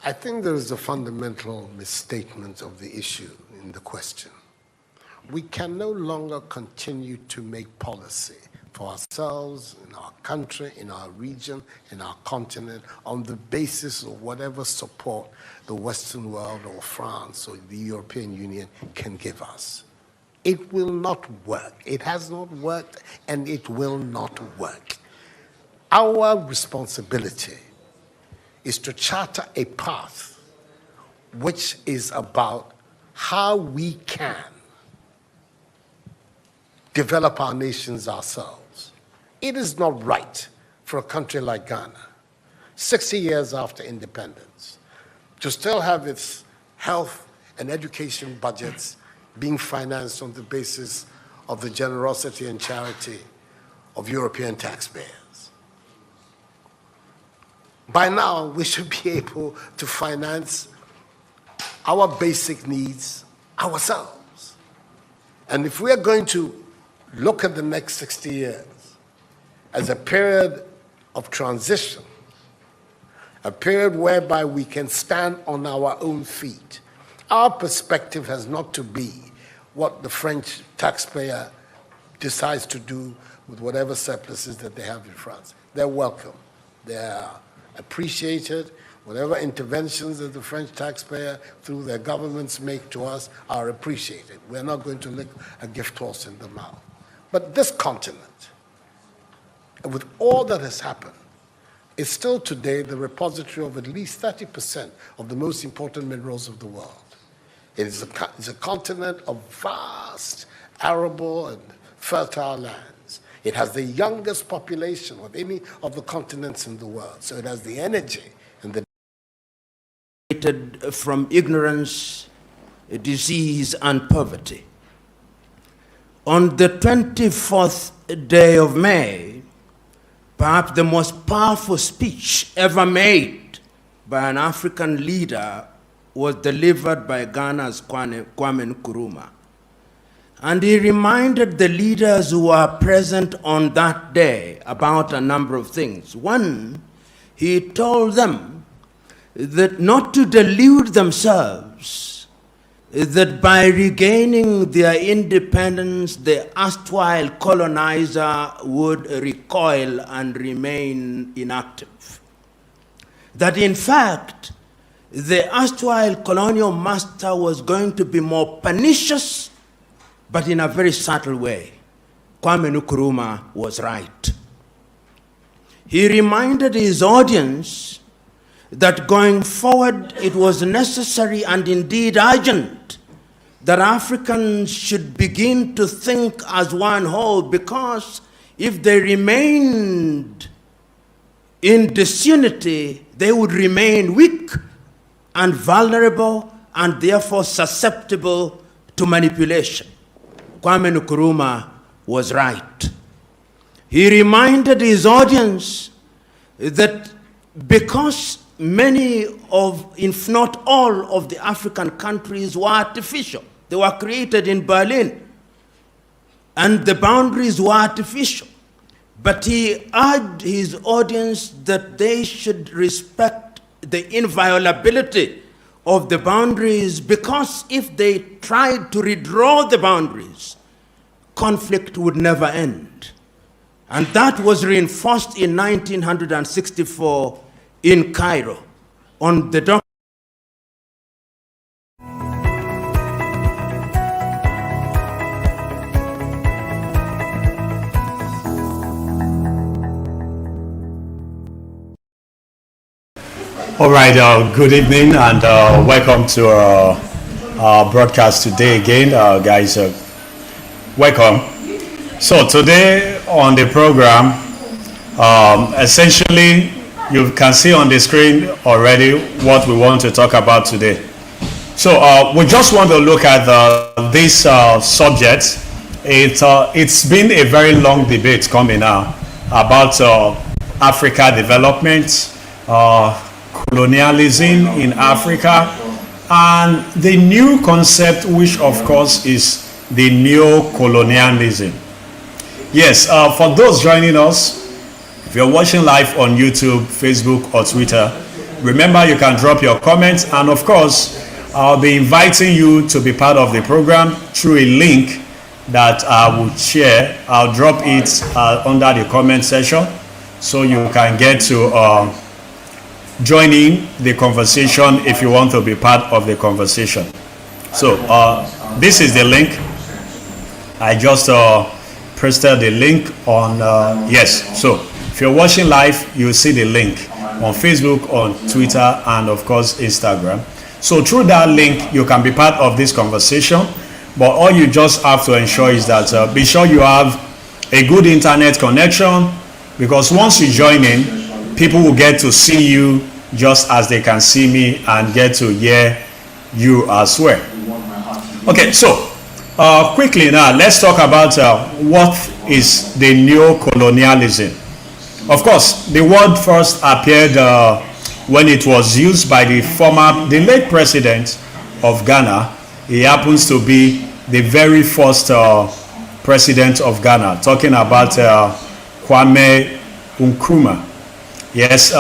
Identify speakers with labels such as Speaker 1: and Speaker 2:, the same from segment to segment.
Speaker 1: I think there is a fundamental misstatement of the issue in the question. We can no longer continue to make policy for ourselves, in our country, in our region, in our continent, on the basis of whatever support the Western world or France or the European Union can give us. It will not work. It has not worked, and it will not work. Our responsibility is to charter a path which is about how we can develop our nations ourselves. It is not right for a country like Ghana, 60 years after independence, to still have its health and education budgets being financed on the basis of the generosity and charity of European taxpayers. By now, we should be able to finance our basic needs ourselves. And if we are going to look at the next 60 years as a period of transition, a period whereby we can stand on our own feet, our perspective has not to be what the French taxpayer decides to do with whatever surpluses that they have in France. They're welcome. They're appreciated. Whatever interventions that the French taxpayer through their governments make to us are appreciated. We're not going to lick a gift horse in the mouth. But this continent, with all that has happened, is still today the repository of at least 30% of the most important minerals of the world. It is a continent of vast, arable, and fertile lands. It has the youngest population of any of the continents in the world. So it has the energy and the
Speaker 2: from ignorance, disease, and poverty. On the 24th day of May, perhaps the most powerful speech ever made by an African leader was delivered by Ghana's Kwame Nkrumah. And he reminded the leaders who were present on that day about a number of things. One, he told them that not to delude themselves that by regaining their independence, the erstwhile colonizer would recoil and remain inactive. That in fact, the erstwhile colonial master was going to be more pernicious, but in a very subtle way. Kwame Nkrumah was right. He reminded his audience that going forward it was necessary and indeed urgent that Africans should begin to think as one whole, because if they remained in disunity, they would remain weak and vulnerable and therefore susceptible to manipulation. Kwame Nkrumah was right. He reminded his audience that because many of, if not all, of the African countries were artificial. They were created in Berlin, and the boundaries were artificial. But he urged his audience that they should respect the inviolability of the boundaries, because if they tried to redraw the boundaries, conflict would never end. And that was reinforced in 1964 in Cairo on the dock.
Speaker 3: All right, good evening and welcome to our broadcast today again. Guys, welcome. So today on the program, essentially, you can see on the screen already what we want to talk about today. So we just want to look at this subject. It's been a very long debate coming now about Africa development, colonialism in Africa, and the new concept, which of course is the Neo-Colonialism. Yes, for those joining us, if you're watching live on YouTube, Facebook, or Twitter, Remember, you can drop your comments, and of course, I'll be inviting you to be part of the program through a link that I will share. I'll drop it under the comment section so you can get to join in the conversation if you want to be part of the conversation. So this is the link. I just pasted the link on, yes. So if you're watching live, you'll see the link on Facebook, on Twitter, and of course Instagram. So through that link, you can be part of this conversation. But all you just have to ensure is that be sure you have a good internet connection, because once you join in, people will get to see you just as they can see me and get to hear you as well. Okay, so quickly now, let's talk about what is the Neo-Colonialism. Of course, the word first appeared when it was used by the late president of Ghana. He happens to be the very first president of Ghana, talking about Kwame Nkrumah. Yes,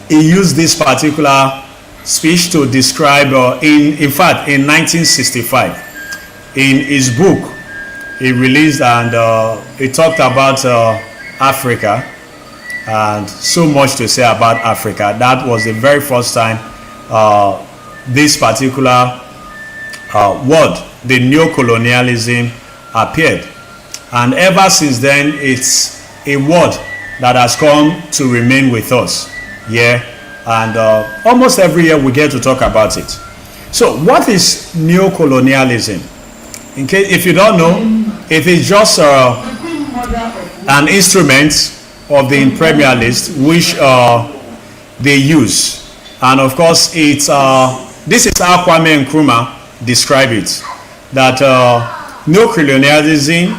Speaker 3: he used this particular speech to describe, in fact, in 1965, in his book, he released, and he talked about Africa, and so much to say about Africa. That was the very first time this particular word, the Neo-Colonialism, appeared. And ever since then, it's a word that has come to remain with us. Yeah, and almost every year we get to talk about it. So what is Neo-Colonialism? In case if you don't know, it is just an instrument of the imperialists which they use. And of course, it's this is how Kwame Nkrumah described it, that Neo-Colonialism,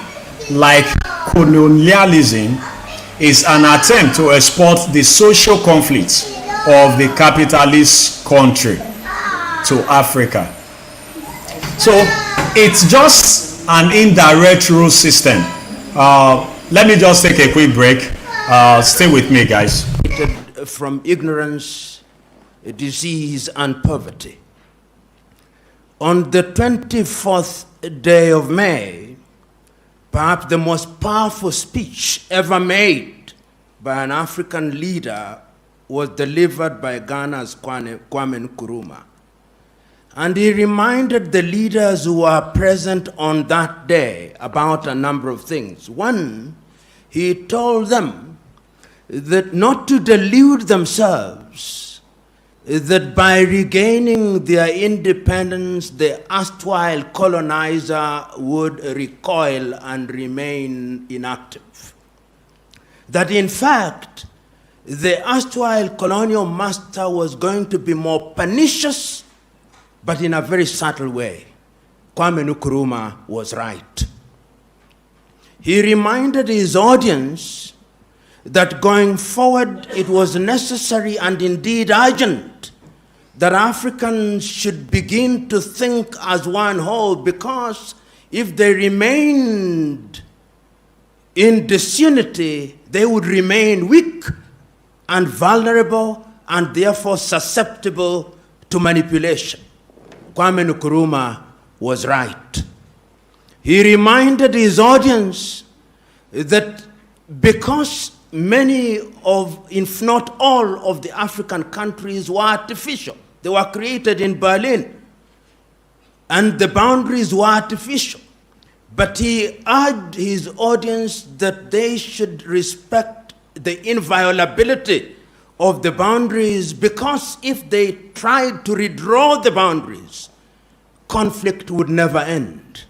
Speaker 3: like colonialism, is an attempt to export the social conflicts of the capitalist country to Africa. So it's just an indirect rule system. Let me just take a quick break. Stay with me, guys.
Speaker 2: From ignorance, disease, and poverty. On the 24th day of May, perhaps the most powerful speech ever made by an African leader was delivered by Ghana's Kwame Nkrumah. And he reminded the leaders who were present on that day about a number of things. One, he told them that not to delude themselves, that by regaining their independence, the erstwhile colonizer would recoil and remain inactive. That in fact, the erstwhile colonial master was going to be more pernicious, but in a very subtle way. Kwame Nkrumah was right. He reminded his audience that going forward it was necessary and indeed urgent that Africans should begin to think as one whole, because if they remained in disunity, they would remain weak and vulnerable and therefore susceptible to manipulation. Kwame Nkrumah was right. He reminded his audience that because many of, if not all, of the African countries were artificial, they were created in Berlin, and the boundaries were artificial. But he urged his audience that they should respect the inviolability of the boundaries, because if they tried to redraw the boundaries, conflict would never end.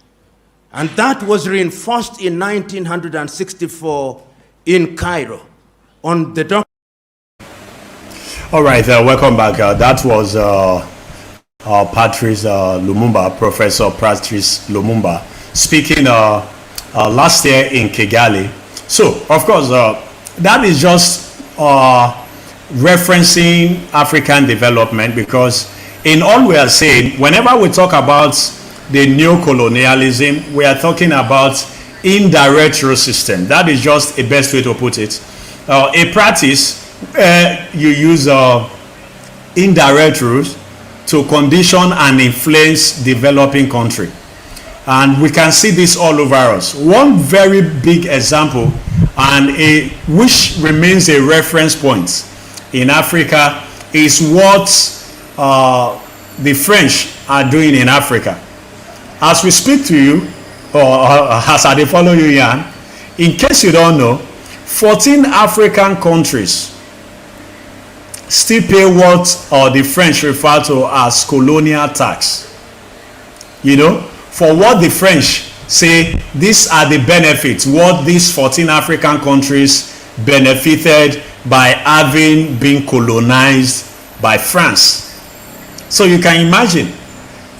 Speaker 2: And that was reinforced in 1964 in Cairo on the
Speaker 3: All right, welcome back. That was Patrice Lumumba, Professor Patrice Lumumba, speaking last year in Kigali. So, of course, that is just referencing African development, because in all we are saying, whenever we talk about the Neo-Colonialism, we are talking about indirect rule system. That is just a best way to put it. A practice you use indirect route to condition and influence developing country. And we can see this all over us. One very big example, and which remains a reference point in Africa, is what the French are doing in Africa. As we speak to you, or as I follow you, Yan, in case you don't know, 14 African countries still pay what the French refer to as colonial tax. You know, for what the French say, these are the benefits, what these 14 African countries benefited by having been colonized by France. So you can imagine.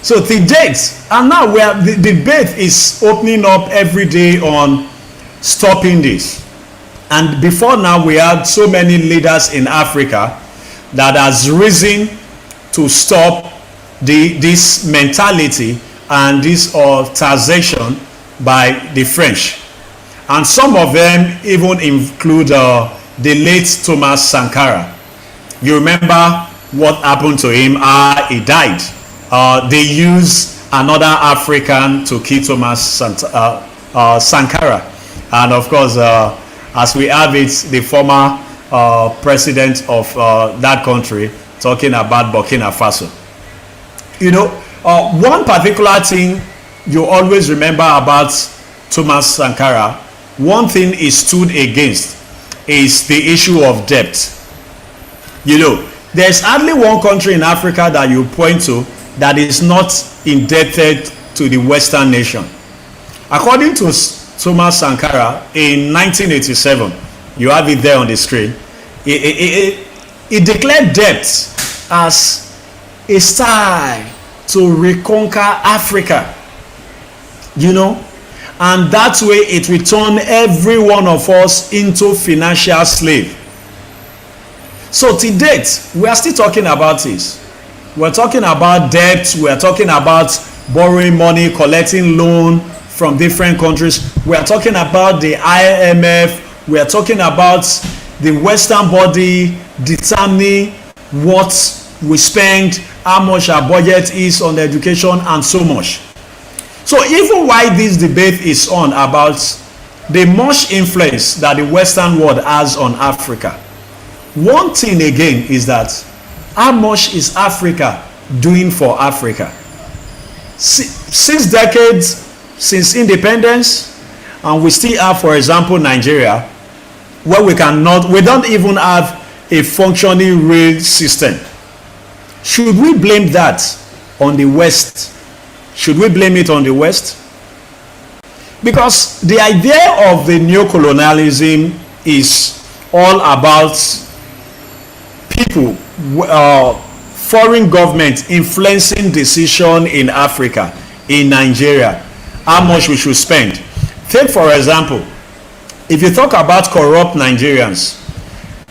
Speaker 3: So the date, and now the debate is opening up every day on stopping this. And before now, we had so many leaders in Africa that has risen to stop this mentality and this taxation by the French. And some of them even include the late Thomas Sankara. You remember what happened to him? He died. They used another African to kill Thomas Sankara. And of course, as we have it, the former president of that country talking about Burkina Faso. You know, one particular thing you always remember about Thomas Sankara, one thing he stood against is the issue of debt. You know, there's hardly one country in Africa that you point to that is not indebted to the Western nation. According to Thomas Sankara, in 1987, you have it there on the screen, he declared debt as a style to reconquer Africa, you know, and that way it will turn every one of us into financial slave. So to date, we are still talking about this. We're talking about debt, we're talking about borrowing money, collecting loan from different countries. We're talking about the IMF, we're talking about the Western body determining what we spend, how much our budget is on education, and so much. So even while this debate is on about the much influence that the Western world has on Africa, one thing again is that how much is Africa doing for Africa? 6 decades since independence, and we still have, for example, Nigeria, where we don't even have a functioning rail system. Should we blame that on the West? Should we blame it on the West? Because the idea of the Neo-Colonialism is all about people, foreign governments influencing decision in Africa, in Nigeria, how much we should spend. Take for example, if you talk about corrupt Nigerians,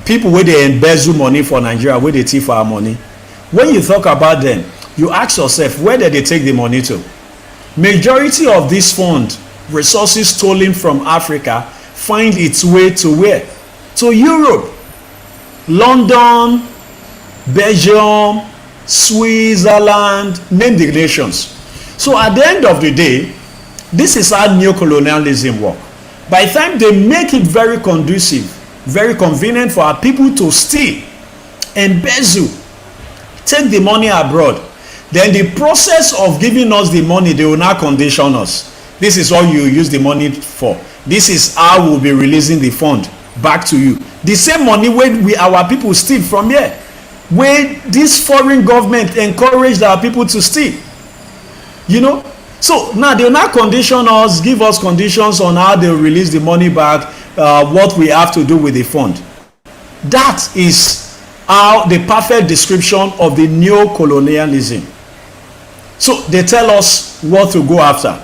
Speaker 3: people where they embezzle money for Nigeria, where they thief our money, when you talk about them, you ask yourself, where did they take the money to? Majority of this fund, resources stolen from Africa, find its way to where? To Europe, London, Belgium, Switzerland, name the nations. So at the end of the day, this is how neo-colonialism works. By the time they make it very conducive, very convenient for our people to steal, embezzle, take the money abroad, then the process of giving us the money, they will now condition us. This is all you use the money for. This is how we'll be releasing the fund back to you. The same money where our people steal from here, where this foreign government encouraged our people to steal. You know? So now they will not condition us, give us conditions on how they will release the money back, what we have to do with the fund. That is how the perfect description of the neo-colonialism. So they tell us what to go after.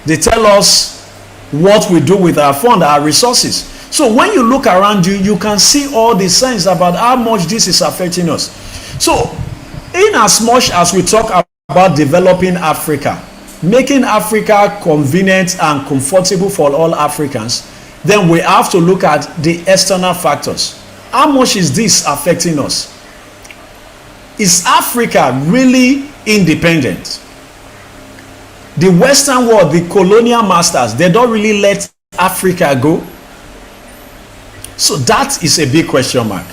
Speaker 3: They tell us what we do with our fund, our resources. So when you look around you, you can see all the signs about how much this is affecting us. So in as much as we talk about developing Africa, making Africa convenient and comfortable for all Africans, then we have to look at the external factors. How much is this affecting us? Is Africa really independent? The Western world, the colonial masters, they don't really let Africa go. So that is a big question mark.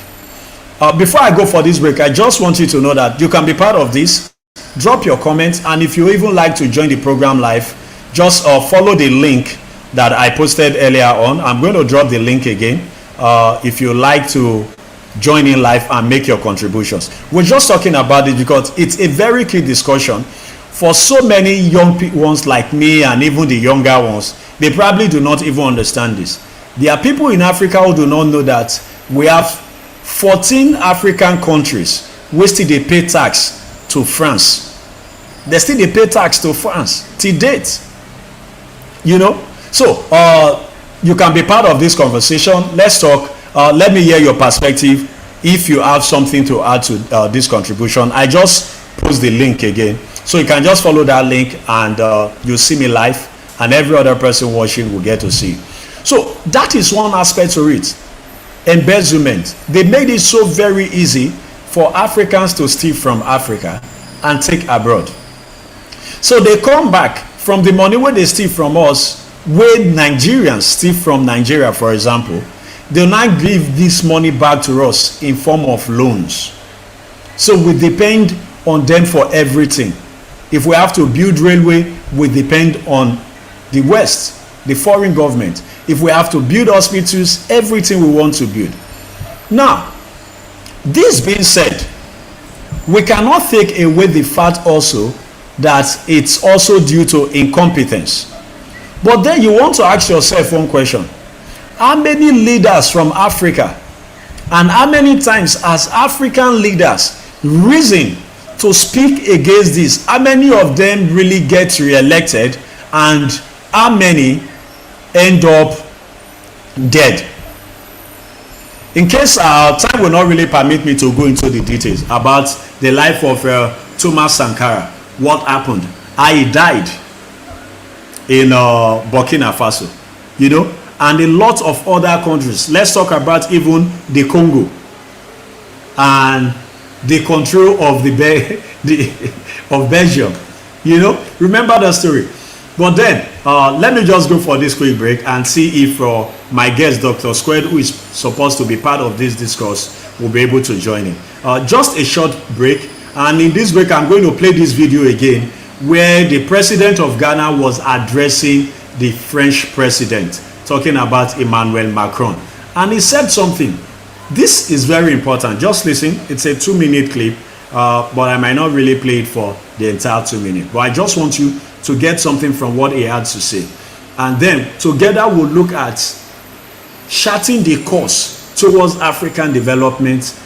Speaker 3: Before I go for this break, I just want you to know that you can be part of this. Drop your comments, and if you even like to join the program live, just follow the link that I posted earlier on. I'm going to drop the link again if you like to join in live and make your contributions. We're just talking about it because it's a very key discussion for so many young ones like me, and even the younger ones. They probably do not even understand this. There are people in Africa who do not know that we have 14 African countries where still they pay tax to France. They still they pay tax to France till date. You know, so you can be part of this conversation. Let's talk. Let me hear your perspective if you have something to add to this contribution. I just post the link again, so you can just follow that link, and you'll see me live, and every other person watching will get to see. So that is one aspect to it. Embezzlement. They made it so very easy for Africans to steal from Africa and take abroad. So they come back from the money where they steal from us, where Nigerians steal from Nigeria, for example. They'll now give this money back to us in form of loans. So we depend on them for everything. If we have to build railway, we depend on the West, the foreign government. If we have to build hospitals, everything we want to build. Now, this being said, we cannot take away the fact also that it's also due to incompetence. But then you want to ask yourself one question. How many leaders from Africa, and how many times has African leaders risen to speak against this? How many of them really get re-elected, and how many end up dead? In case time will not really permit me to go into the details about the life of Thomas Sankara, what happened, how he died in Burkina Faso, you know, and a lot of other countries. Let's talk about even the Congo and the control of of Belgium. You know, remember the story. But then let me just go for this quick break and see if my guest Doktorsquared, who is supposed to be part of this discourse, will be able to join in. Just a short break, and in this break I'm going to play this video again where the president of Ghana was addressing the French president, talking about Emmanuel Macron, and he said something. This is very important. Just listen. It's a 2-minute clip, but I might not really play it for the entire 2 minutes. But I just want you to get something from what he had to say, and then together we'll look at charting the course towards African development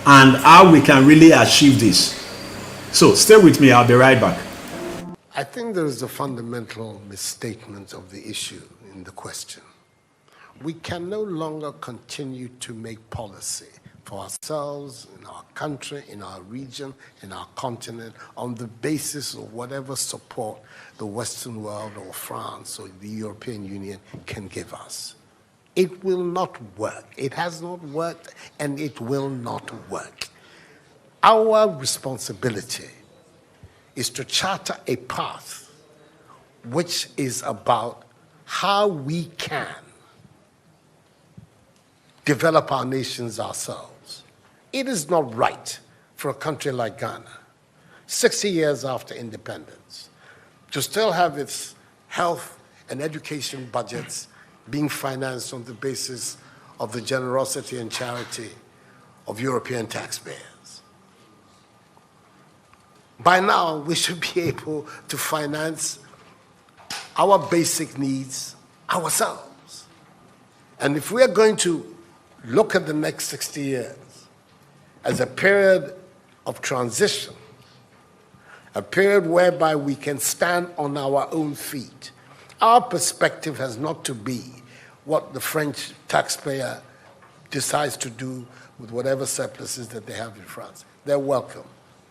Speaker 3: and how we can really achieve this. So stay with me. I'll be right back.
Speaker 1: I think there is a fundamental misstatement of the issue in the question. We can no longer continue to make policy for ourselves, in our country, in our region, in our continent, on the basis of whatever support the Western world or France or the European Union can give us. It will not work. It has not worked, and it will not work. Our responsibility is to charter a path which is about how we can develop our nations ourselves. It is not right for a country like Ghana, 60 years after independence, to still have its health and education budgets being financed on the basis of the generosity and charity of European taxpayers. By now, we should be able to finance our basic needs ourselves. And if we are going to look at the next 60 years as a period of transition, a period whereby we can stand on our own feet, our perspective has not to be what the French taxpayer decides to do with whatever surpluses that they have in France. They're welcome.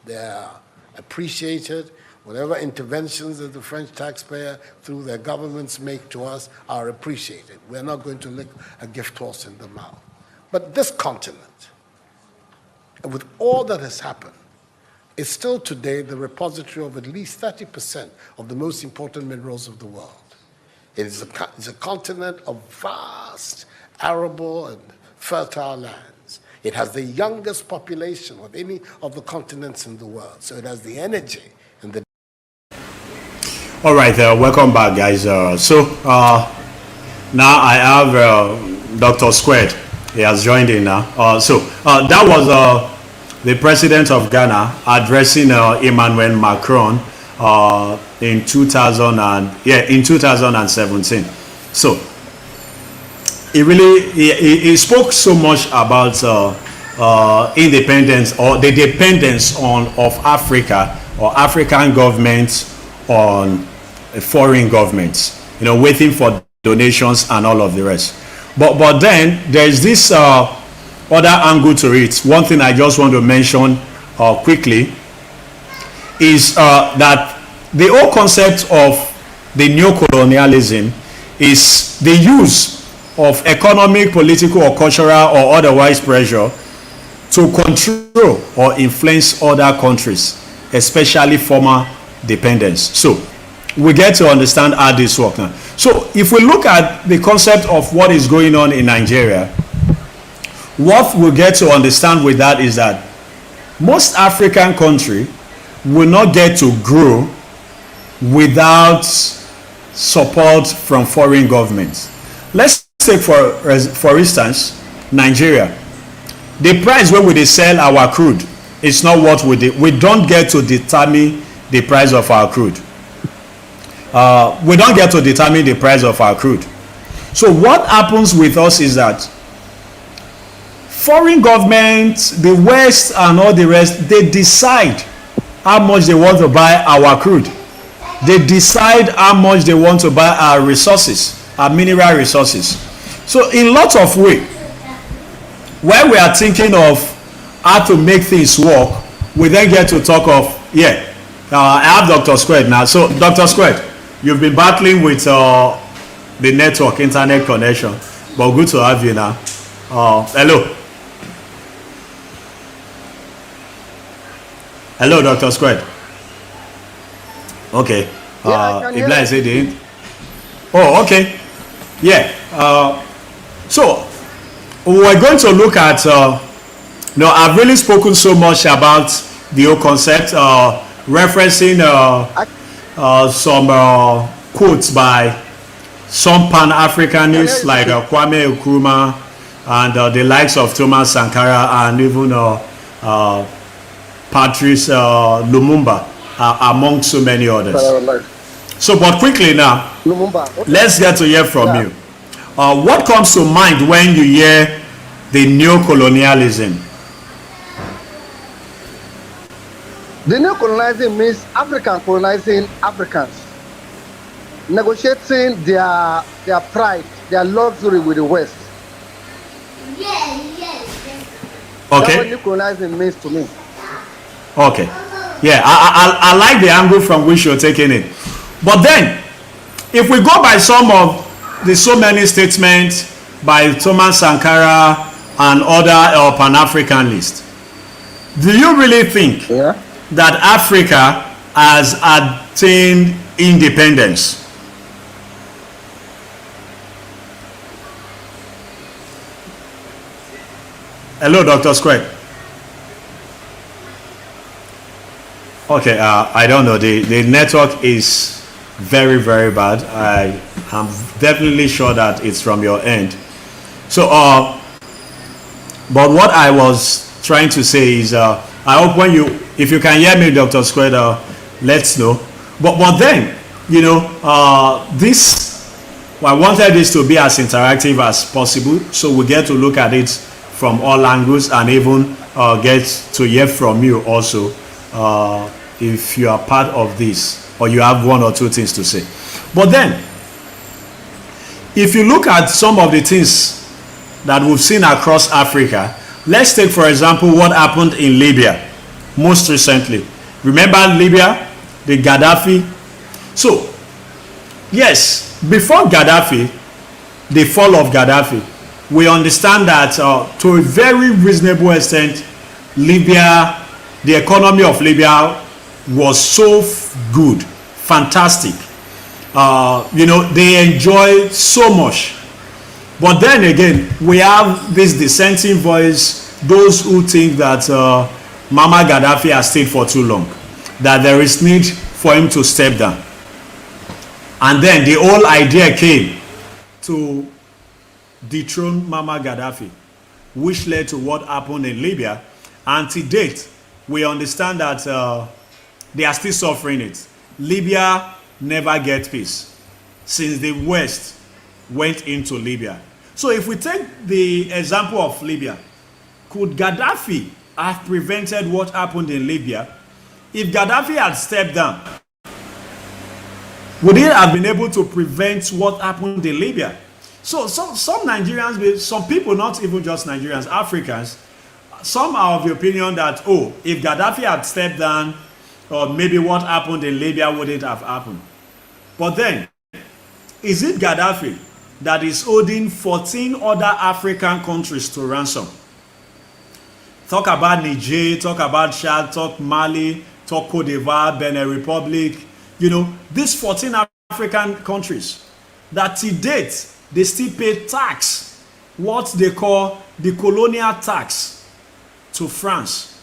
Speaker 1: They're appreciated. Whatever interventions that the French taxpayer through their governments make to us are appreciated. We're not going to lick a gift horse in the mouth. But this continent, with all that has happened, is still today the repository of at least 30% of the most important minerals of the world. It is a continent of vast, arable, and fertile lands. It has the youngest population of any of the continents in the world. So it has the energy and the...
Speaker 3: All right, welcome back, guys. Now I have Doktorsquared. He has joined in now. That was the president of Ghana addressing Emmanuel Macron in 2017. So he spoke so much about independence, or the dependence of Africa or African governments on foreign governments, waiting for donations and all of the rest. But then there's this other angle to it. One thing I just want to mention quickly is that the whole concept of the Neo-Colonialism is the use of economic, political, or cultural or otherwise pressure to control or influence other countries, especially former dependents. So we get to understand how this works now. So if we look at the concept of what is going on in Nigeria, what we get to understand with that is that most African countries will not get to grow without support from foreign governments. Let's take for instance Nigeria. The price where we sell our crude is not what we don't get to determine the price of our crude. We don't get to determine the price of our crude. So what happens with us is that foreign governments, the West and all the rest, they decide how much they want to buy our crude. They decide how much they want to buy our resources, our mineral resources. So in lots of ways, when we are thinking of how to make things work, we then get to talk of, I have Doktorsquared now. So Doktorsquared, you've been battling with the network, internet connection, but good to have you now. Hello. Hello, Doktorsquared. Okay. Ibla is it? Oh, okay. Yeah. So we're going to look at. I've really spoken so much about the whole concept, referencing some quotes by some Pan-Africanists like Kwame Nkrumah and the likes of Thomas Sankara and even Patrice Lumumba, among so many others. So, but quickly now, let's get to hear from you. What comes to mind when you hear the Neo-Colonialism?
Speaker 4: The Neo-Colonialism means African colonizing Africans, negotiating their pride, their luxury with the West.
Speaker 3: Okay.
Speaker 4: That's what Neo-Colonialism means to me.
Speaker 3: Okay. Yeah, I like the angle from which you're taking it. But then, if we go by some of the so many statements by Thomas Sankara and other Pan-Africanists, do you really think that Africa has attained independence? Hello, Doktorsquared. Okay, I don't know. The network is very, very bad. I am definitely sure that it's from your end. So, but what I was trying to say is, I hope if you can hear me, Doktorsquared, let's know. But then, I wanted this to be as interactive as possible, so we get to look at it from all angles and even get to hear from you also. If you are part of this or you have one or two things to say. But then, if you look at some of the things that we've seen across Africa, let's take, for example, what happened in Libya most recently. Remember Libya, the Gaddafi? So, yes, before Gaddafi, the fall of Gaddafi, we understand that to a very reasonable extent, Libya the economy of Libya was so good, fantastic. They enjoy so much. But then again, we have this dissenting voice, those who think that Mama Gaddafi has stayed for too long, that there is need for him to step down. And then the whole idea came to dethrone Mama Gaddafi, which led to what happened in Libya. And to date, we understand that they are still suffering it. Libya never get peace since the West went into Libya. So if we take the example of Libya, could Gaddafi have prevented what happened in Libya? If Gaddafi had stepped down, would he have been able to prevent what happened in Libya? So some Nigerians, some people, not even just Nigerians, Africans, some are of the opinion that, oh, if Gaddafi had stepped down, or maybe what happened in Libya wouldn't have happened. But then, is it Gaddafi that is holding 14 other African countries to ransom? Talk about Niger, talk about Chad, talk Mali, talk Cote d'Ivoire, Benin Republic. These 14 African countries that to date, they still pay tax, what they call the colonial tax, to France.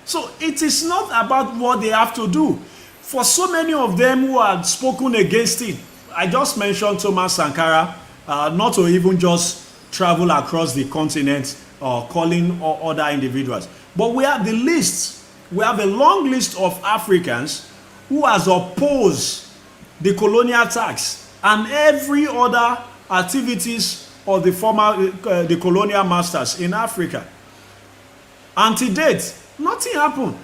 Speaker 3: So it is not about what they have to do. For so many of them who had spoken against it, I just mentioned Thomas Sankara, not to even just travel across the continent or calling other individuals. But we have the list. We have a long list of Africans who has opposed the colonial tax and every other activities of the former the colonial masters in Africa. And to date, nothing happened.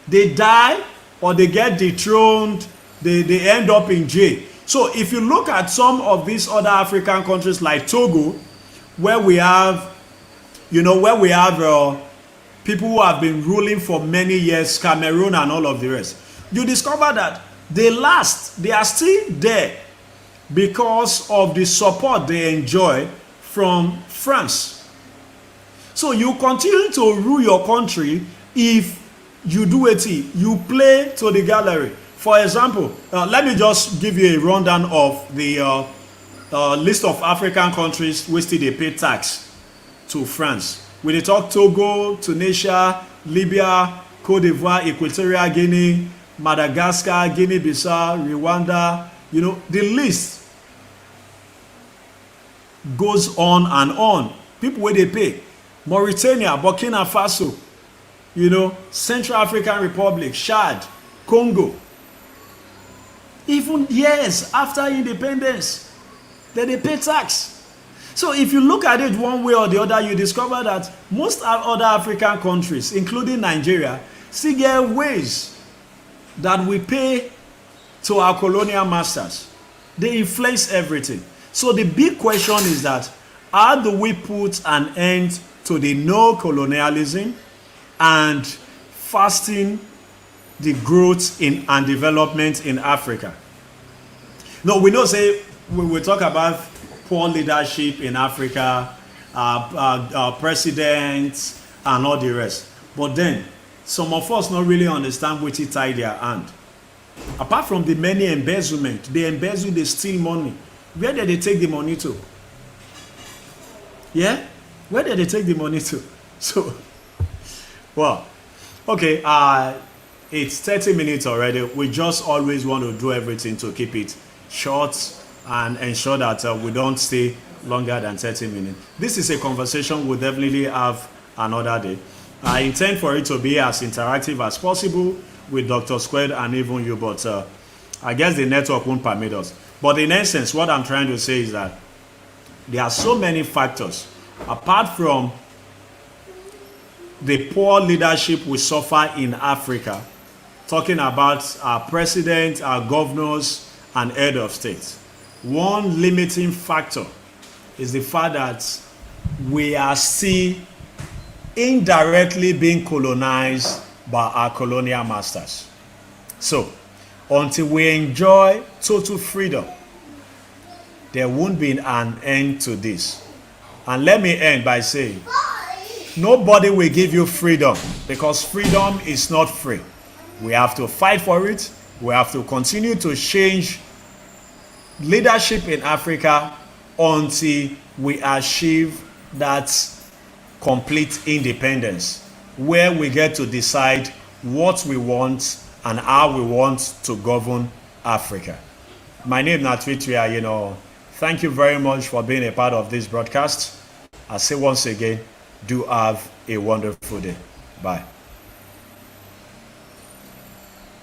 Speaker 3: They die or they get dethroned, they end up in jail. So if you look at some of these other African countries like Togo, where we have, people who have been ruling for many years, Cameroon and all of the rest, you discover that they are still there because of the support they enjoy from France. So you continue to rule your country if you do it, you play to the gallery. For example, let me just give you a rundown of the list of African countries which still they pay tax to France. We dey talk Togo, Tunisia, Libya, Cote d'Ivoire, Equatorial Guinea, Madagascar, Guinea-Bissau, Rwanda. The list goes on and on. People where they pay. Mauritania, Burkina Faso, Central African Republic, Chad, Congo. Even years after independence, they pay tax. So if you look at it one way or the other, you discover that most other African countries, including Nigeria, still get ways that we pay to our colonial masters. They influence everything. So the big question is that, how do we put an end to the Neo-Colonialism and fasting the growth and development in Africa? No, we know say we will talk about poor leadership in Africa, presidents and all the rest. But then some of us not really understand which it tie their hand. Apart from the many embezzlement, they embezzle, they steal money. Where did they take the money to? Yeah? Where did they take the money to? So, well, okay, it's 30 minutes already. We just always want to do everything to keep it short and ensure that we don't stay longer than 30 minutes. This is a conversation we'll definitely have another day. I intend for it to be as interactive as possible with Doktorsquared and even you, but I guess the network won't permit us. But in essence, what I'm trying to say is that there are so many factors, apart from the poor leadership we suffer in Africa, talking about our president, our governors, and head of state. One limiting factor is the fact that we are still indirectly being colonized by our colonial masters. So, until we enjoy total freedom, there won't be an end to this. And let me end by saying, Nobody will give you freedom, because freedom is not free. We have to fight for it. We have to continue to change leadership in Africa until we achieve that complete independence, where we get to decide what we want and how we want to govern Africa. My name is Twitwi Ayenowowon. Thank you very much for being a part of this broadcast. I say once again, do have a wonderful day. Bye.